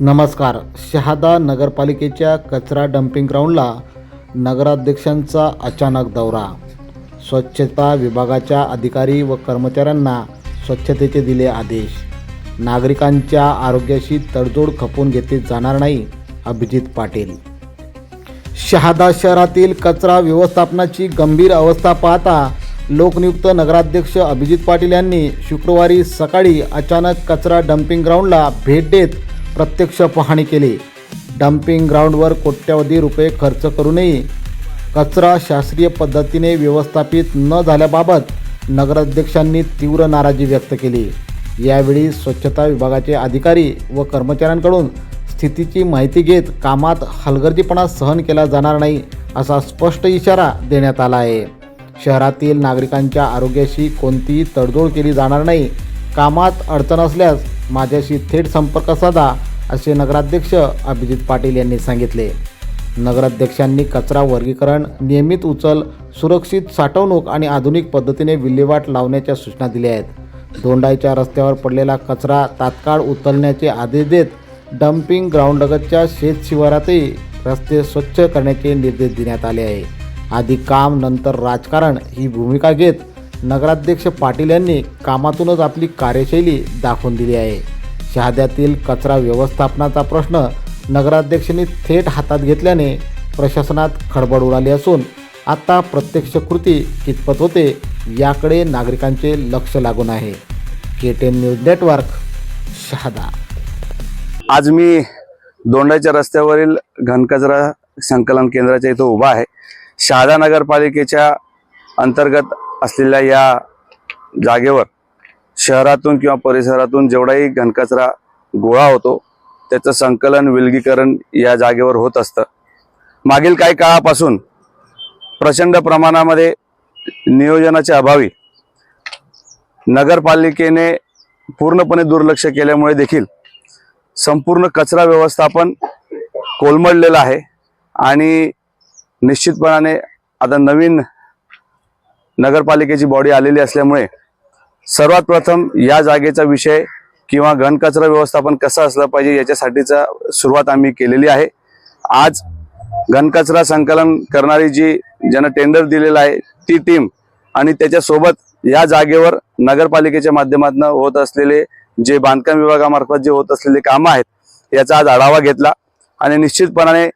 नमस्कार. शहादा नगरपालिकेच्या कचरा डम्पिंग ग्राउंडला नगराध्यक्षांचा अचानक दौरा. स्वच्छता विभागाच्या अधिकारी व कर्मचाऱ्यांना स्वच्छतेचे दिले आदेश. नागरिकांच्या आरोग्याशी तडजोड खपवून घेतली जाणार नाही, अभिजित पाटील. शहादा शहरातील कचरा व्यवस्थापनाची गंभीर अवस्था पाहता लोकनियुक्त नगराध्यक्ष अभिजित पाटील यांनी शुक्रवारी सकाळी अचानक कचरा डम्पिंग ग्राउंडला भेट देत प्रत्यक्ष पाहणी केली. डम्पिंग ग्राउंडवर कोट्यवधी रुपये खर्च करूनही कचरा शास्त्रीय पद्धतीने व्यवस्थापित न झाल्याबाबत नगराध्यक्षांनी तीव्र नाराजी व्यक्त केली. यावेळी स्वच्छता विभागाचे अधिकारी व कर्मचाऱ्यांकडून स्थितीची माहिती घेत कामात हलगर्जीपणा सहन केला जाणार नाही असा स्पष्ट इशारा देण्यात आला आहे. शहरातील नागरिकांच्या आरोग्याशी कोणतीही तडजोड केली जाणार नाही. कामात अडचण असल्यास माझ्याशी थेट संपर्क साधा, असे नगराध्यक्ष अभिजित पाटील यांनी सांगितले. नगराध्यक्षांनी कचरा वर्गीकरण, नियमित उचल, सुरक्षित साठवणूक आणि आधुनिक पद्धतीने विल्हेवाट लावण्याच्या सूचना दिल्या आहेत. दोंडाईच्या रस्त्यावर पडलेला कचरा तात्काळ उचलण्याचे आदेश देत डम्पिंग ग्राउंडलगतच्या शेत शिवारातही रस्ते स्वच्छ करण्याचे निर्देश देण्यात आले आहे. आधी काम नंतर राजकारण ही भूमिका घेत नगराध्यक्ष पाटील यांनी कामातूनच आपली कार्यशैली दाखवून दिली आहे. शहाद्यातील कचरा व्यवस्थापनाचा प्रश्न नगराध्यक्षांनी थेट हातात घेतल्याने प्रशासनात खळबळ उडाली असून आता प्रत्यक्ष कृती कितपत होते याकडे नागरिकांचे लक्ष लागून आहे. KTN news network, Shahada. आज मी दोंडाईच्या रस्त्यावरील घनकचरा संकलन केंद्राच्या इथं उभा आहे. शहादा नगरपालिकेच्या अंतर्गत असलेल्या या जागेवर शहरातून किंवा परिसरातून जेवढाही घनकचरा गोळा होतो त्याचं संकलन, विलगीकरण या जागेवर होत असतं. मागील काही काळापासून प्रचंड प्रमाणामध्ये नियोजनाच्या अभावी नगरपालिकेने पूर्णपणे दुर्लक्ष केल्यामुळे देखील संपूर्ण कचरा व्यवस्थापन कोलमडलेलं आहे. आणि निश्चितपणाने आता नवीन नगरपालिकेची बॉडी आलेली असल्यामुळे सर्वात प्रथम या जागेचा विषय किंवा घनकचरा व्यवस्थापन कसं असलं पाहिजे याच्यासाठीचा सुरुवात आम्ही केलेली आहे. आज घनकचरा संकलन करणारी ज्यानं टेंडर दिलेला आहे ती टीम आणि त्याच्यासोबत या जागेवर नगरपालिकेच्या माध्यमातून होत असलेले जे बांधकाम विभागामार्फत जे होत असलेले कामं आहेत याचा आज आढावा घेतला. आणि निश्चितपणाने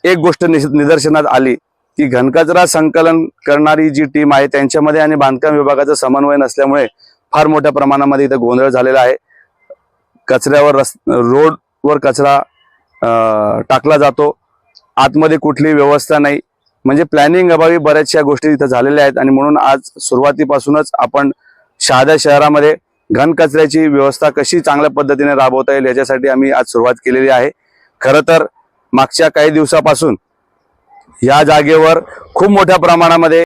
एक गोष्ट निदर्शनात आली की घनकचरा संकलन करणारी जी टीम आहे त्यांच्यामध्ये आणि बांधकाम विभागाचा समन्वय नसल्यामुळे फार मोठ्या प्रमाणामध्ये इथं गोंधळ झालेला आहे. कचऱ्यावर रोडवर कचरा टाकला जातो, आतमध्ये कुठली व्यवस्था नाही, म्हणजे प्लॅनिंग अभावी बऱ्याचशा गोष्टी इथं झालेल्या आहेत. आणि म्हणून आज सुरुवातीपासूनच आपण शहादा शहरामध्ये घनकचऱ्याची व्यवस्था कशी चांगल्या पद्धतीने राबवता येईल याच्यासाठी आम्ही आज सुरुवात केलेली आहे. खरं तर मागच्या काही दिवसापासून या जागेवर खूप मोठ्या प्रमाणामध्ये